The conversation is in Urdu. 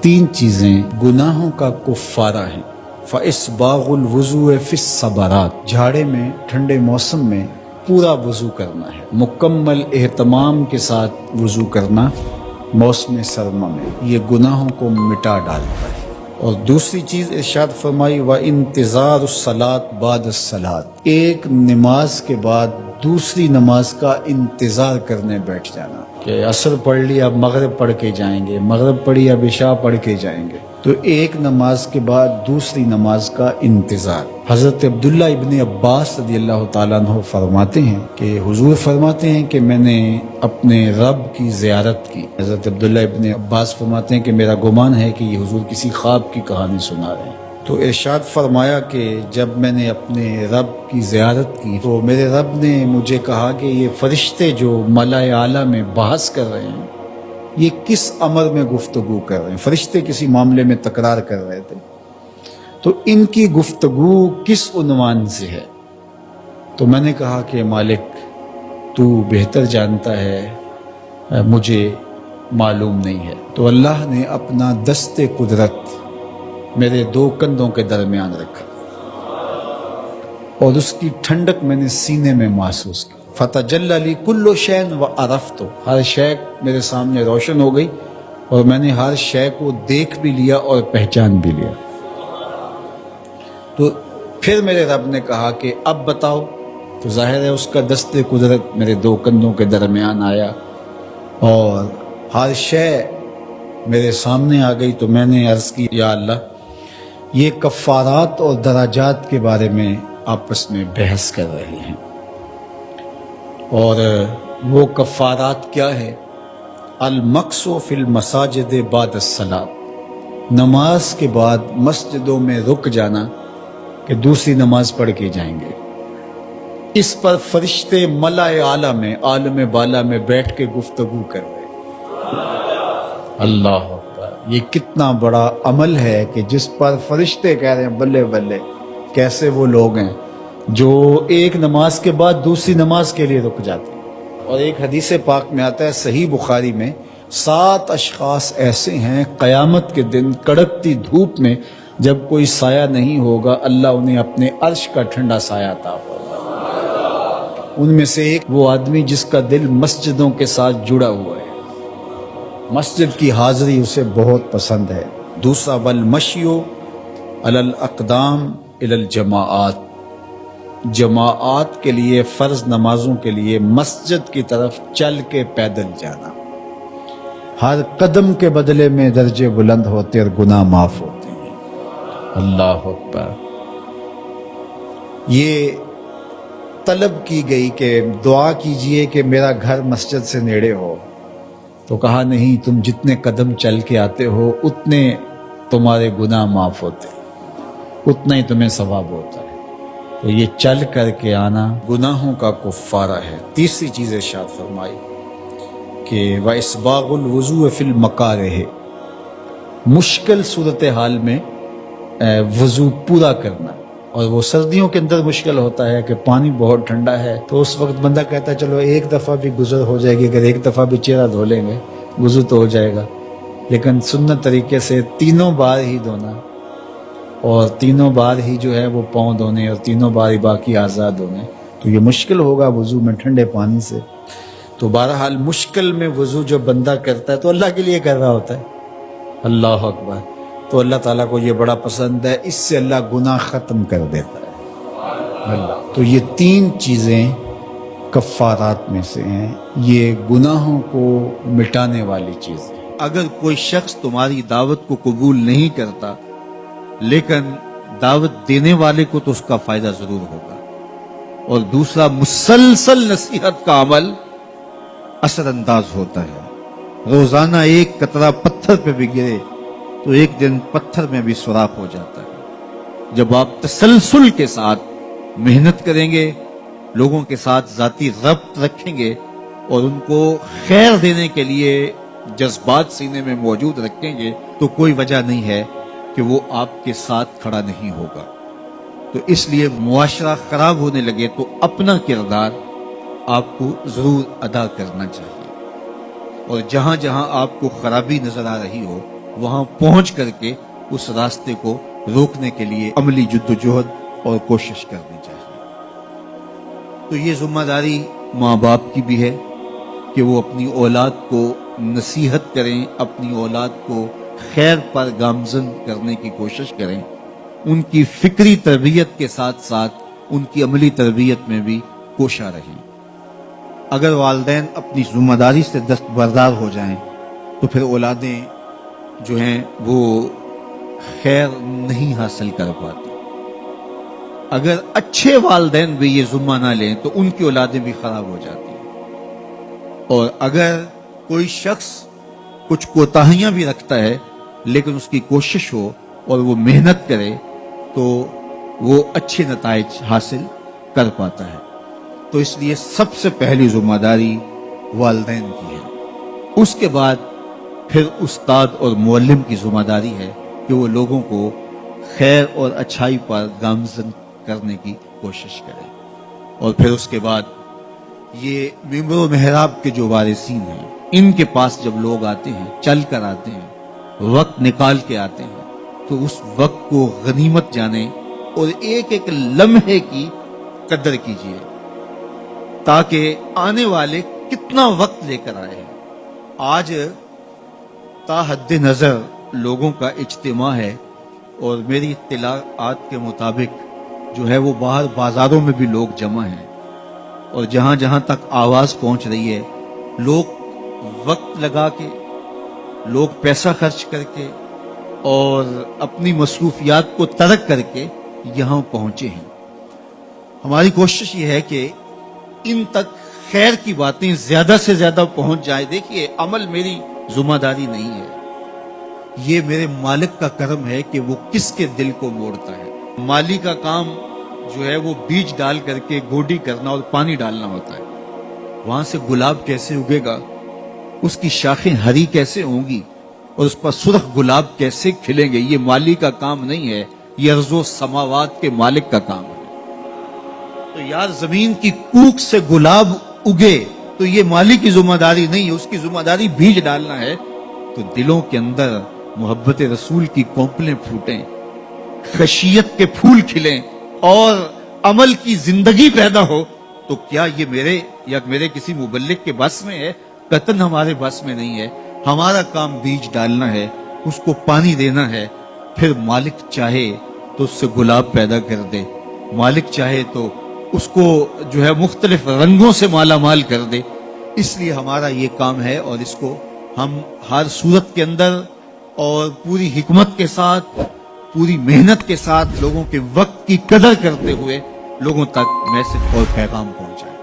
تین چیزیں گناہوں کا کفارہ ہیں۔ فَإِسْبَاغُ الْوُضُوءِ فِي الصَّبَرَاتِ، جھاڑے میں ٹھنڈے موسم میں پورا وضو کرنا ہے، مکمل اہتمام کے ساتھ وضو کرنا موسم سرما میں، یہ گناہوں کو مٹا ڈالتا ہے۔ اور دوسری چیز ارشاد فرمائی وَإِنْتِظَارُ الصَّلَاةِ بَعْدَ الصَّلَاةِ، ایک نماز کے بعد دوسری نماز کا انتظار کرنے بیٹھ جانا، کہ عصر پڑھ لی اب مغرب پڑھ کے جائیں گے، مغرب پڑھی اب عشاء پڑھ کے جائیں گے، تو ایک نماز کے بعد دوسری نماز کا انتظار۔ حضرت عبداللہ ابن عباس رضی اللہ تعالیٰ عنہ فرماتے ہیں کہ حضور فرماتے ہیں کہ میں نے اپنے رب کی زیارت کی۔ حضرت عبداللہ ابن عباس فرماتے ہیں کہ میرا گمان ہے کہ یہ حضور کسی خواب کی کہانی سنا رہے ہیں۔ تو ارشاد فرمایا کہ جب میں نے اپنے رب کی زیارت کی تو میرے رب نے مجھے کہا کہ یہ فرشتے جو ملائے اعلیٰ میں بحث کر رہے ہیں یہ کس امر میں گفتگو کر رہے ہیں، فرشتے کسی معاملے میں تکرار کر رہے تھے، تو ان کی گفتگو کس عنوان سے ہے؟ تو میں نے کہا کہ مالک تو بہتر جانتا ہے، مجھے معلوم نہیں ہے۔ تو اللہ نے اپنا دست قدرت میرے دو کندھوں کے درمیان رکھا اور اس کی ٹھنڈک میں نے سینے میں محسوس کی۔ فَتَجَلَّى لِي كُلُّ شَيْءٍ وَعَرَفْتُ، ہر شے میرے سامنے روشن ہو گئی اور میں نے ہر شے کو دیکھ بھی لیا اور پہچان بھی لیا۔ تو پھر میرے رب نے کہا کہ اب بتاؤ، تو ظاہر ہے اس کا دست قدرت میرے دو کندھوں کے درمیان آیا اور ہر شے میرے سامنے آ گئی۔ تو میں نے عرض کی یا اللہ یہ کفارات اور درجات کے بارے میں آپس میں بحث کر رہے ہیں، اور وہ کفارات کیا ہے؟ المکث فی المساجد بعد الصلاۃ، نماز کے بعد مسجدوں میں رک جانا کہ دوسری نماز پڑھ کے جائیں گے۔ اس پر فرشتے ملائے اعلیٰ میں عالم بالا میں بیٹھ کے گفتگو کر رہے۔ اللہ اکبر، یہ کتنا بڑا عمل ہے کہ جس پر فرشتے کہہ رہے ہیں بلے بلے، کیسے وہ لوگ ہیں جو ایک نماز کے بعد دوسری نماز کے لیے رک جاتے ہیں۔ اور ایک حدیث پاک میں آتا ہے صحیح بخاری میں، 7 اشخاص ایسے ہیں قیامت کے دن کڑکتی دھوپ میں جب کوئی سایہ نہیں ہوگا اللہ انہیں اپنے عرش کا ٹھنڈا سایہ عطا فرمائے۔ ان میں سے ایک وہ آدمی جس کا دل مسجدوں کے ساتھ جڑا ہوا ہے، مسجد کی حاضری اسے بہت پسند ہے۔ دوسرا والمشیو علی الاقدام الی الجماعات، جماعات کے لیے فرض نمازوں کے لیے مسجد کی طرف چل کے پیدل جانا، ہر قدم کے بدلے میں درجے بلند ہوتے اور گناہ معاف ہوتے ہیں۔ اللہ اکبر، یہ طلب کی گئی کہ دعا کیجئے کہ میرا گھر مسجد سے نیڑے ہو، تو کہا نہیں، تم جتنے قدم چل کے آتے ہو اتنے تمہارے گناہ معاف ہوتے، اتنا ہی تمہیں ثواب ہوتا ہے۔ تو یہ چل کر کے آنا گناہوں کا کفارہ ہے۔ تیسری چیز ارشاد فرمائی کہ وَإِسْبَاغُ الْوُضُوءِ فِي الْمَكَارِهِ، مشکل صورتحال میں وضو پورا کرنا، اور وہ سردیوں کے اندر مشکل ہوتا ہے کہ پانی بہت ٹھنڈا ہے، تو اس وقت بندہ کہتا ہے چلو ایک دفعہ بھی گزر ہو جائے گی، اگر ایک دفعہ بھی چہرہ دھو لیں گے وضو تو ہو جائے گا، لیکن سنت طریقے سے 3 بار ہی دھونا، اور 3 بار ہی جو ہے وہ پاؤں دھونے، اور 3 بار ہی باقی اعضاء دھونے، تو یہ مشکل ہوگا وضو میں ٹھنڈے پانی سے۔ تو بہرحال مشکل میں وضو جو بندہ کرتا ہے تو اللہ کے لیے کر رہا ہوتا ہے، اللہ اکبر، تو اللہ تعالیٰ کو یہ بڑا پسند ہے، اس سے اللہ گناہ ختم کر دیتا ہے اللہ۔ تو یہ 3 چیزیں کفارات میں سے ہیں، یہ گناہوں کو مٹانے والی چیزیں۔ اگر کوئی شخص تمہاری دعوت کو قبول نہیں کرتا لیکن دعوت دینے والے کو تو اس کا فائدہ ضرور ہوگا، اور دوسرا مسلسل نصیحت کا عمل اثر انداز ہوتا ہے۔ روزانہ ایک قطرہ پتھر پہ بھی گرے تو ایک دن پتھر میں بھی سوراخ ہو جاتا ہے۔ جب آپ تسلسل کے ساتھ محنت کریں گے، لوگوں کے ساتھ ذاتی ربط رکھیں گے اور ان کو خیر دینے کے لیے جذبات سینے میں موجود رکھیں گے، تو کوئی وجہ نہیں ہے کہ وہ آپ کے ساتھ کھڑا نہیں ہوگا۔ تو اس لیے معاشرہ خراب ہونے لگے تو اپنا کردار آپ کو ضرور ادا کرنا چاہیے، اور جہاں جہاں آپ کو خرابی نظر آ رہی ہو وہاں پہنچ کر کے اس راستے کو روکنے کے لیے عملی جدوجہد اور کوشش کرنی چاہیے۔ تو یہ ذمہ داری ماں باپ کی بھی ہے کہ وہ اپنی اولاد کو نصیحت کریں، اپنی اولاد کو خیر پر گامزن کرنے کی کوشش کریں، ان کی فکری تربیت کے ساتھ ساتھ ان کی عملی تربیت میں بھی کوشاں رہیں۔ اگر والدین اپنی ذمہ داری سے دستبردار ہو جائیں تو پھر اولادیں جو ہیں وہ خیر نہیں حاصل کر پاتی۔ اگر اچھے والدین بھی یہ ذمہ نہ لیں تو ان کی اولادیں بھی خراب ہو جاتی ہیں۔ اور اگر کوئی شخص کچھ کوتاہیاں بھی رکھتا ہے لیکن اس کی کوشش ہو اور وہ محنت کرے تو وہ اچھے نتائج حاصل کر پاتا ہے۔ تو اس لیے سب سے پہلی ذمہ داری والدین کی ہے۔ اس کے بعد پھر استاد اور معلم کی ذمہ داری ہے کہ وہ لوگوں کو خیر اور اچھائی پر گامزن کرنے کی کوشش کرے۔ اور پھر اس کے بعد یہ ممبر و محراب کے جو وارثین ہیں، ان کے پاس جب لوگ آتے ہیں، چل کر آتے ہیں، وقت نکال کے آتے ہیں، تو اس وقت کو غنیمت جانیں اور ایک ایک لمحے کی قدر کیجیے تاکہ آنے والے کتنا وقت لے کر آئے ہیں۔ آج تا حد نظر لوگوں کا اجتماع ہے اور میری اطلاعات کے مطابق جو ہے وہ باہر بازاروں میں بھی لوگ جمع ہیں، اور جہاں جہاں تک آواز پہنچ رہی ہے لوگ وقت لگا کے، لوگ پیسہ خرچ کر کے اور اپنی مصروفیات کو ترک کر کے یہاں پہنچے ہیں۔ ہماری کوشش یہ ہے کہ ان تک خیر کی باتیں زیادہ سے زیادہ پہنچ جائیں۔ دیکھیے، عمل میری ذمہ داری نہیں ہے، یہ میرے مالک کا کرم ہے کہ وہ کس کے دل کو موڑتا ہے۔ مالی کا کام جو ہے وہ بیج ڈال کر کے گوڈی کرنا اور پانی ڈالنا ہوتا ہے۔ وہاں سے گلاب کیسے اگے گا، اس کی شاخیں ہری کیسے ہوں گی اور اس پر سرخ گلاب کیسے کھلیں گے، یہ مالی کا کام نہیں ہے، یہ ارض و سماوات کے مالک کا کام ہے۔ تو یار زمین کی کوکھ سے گلاب اگے تو یہ مالی کی ذمہ داری نہیں ہے، اس کی ذمہ داری بیج ڈالنا ہے۔ تو دلوں کے اندر محبت رسول کی کونپلیں پھوٹیں، خشیت کے پھول کھلیں اور عمل کی زندگی پیدا ہو، تو کیا یہ میرے یا میرے کسی مبلغ کے بس میں ہے؟ قطعاً ہمارے بس میں نہیں ہے۔ ہمارا کام بیج ڈالنا ہے، اس کو پانی دینا ہے، پھر مالک چاہے تو اس سے گلاب پیدا کر دے، مالک چاہے تو اس کو جو ہے مختلف رنگوں سے مالا مال کر دے۔ اس لیے ہمارا یہ کام ہے اور اس کو ہم ہر صورت کے اندر اور پوری حکمت کے ساتھ، پوری محنت کے ساتھ، لوگوں کے وقت کی قدر کرتے ہوئے لوگوں تک میسج اور پیغام پہنچائیں۔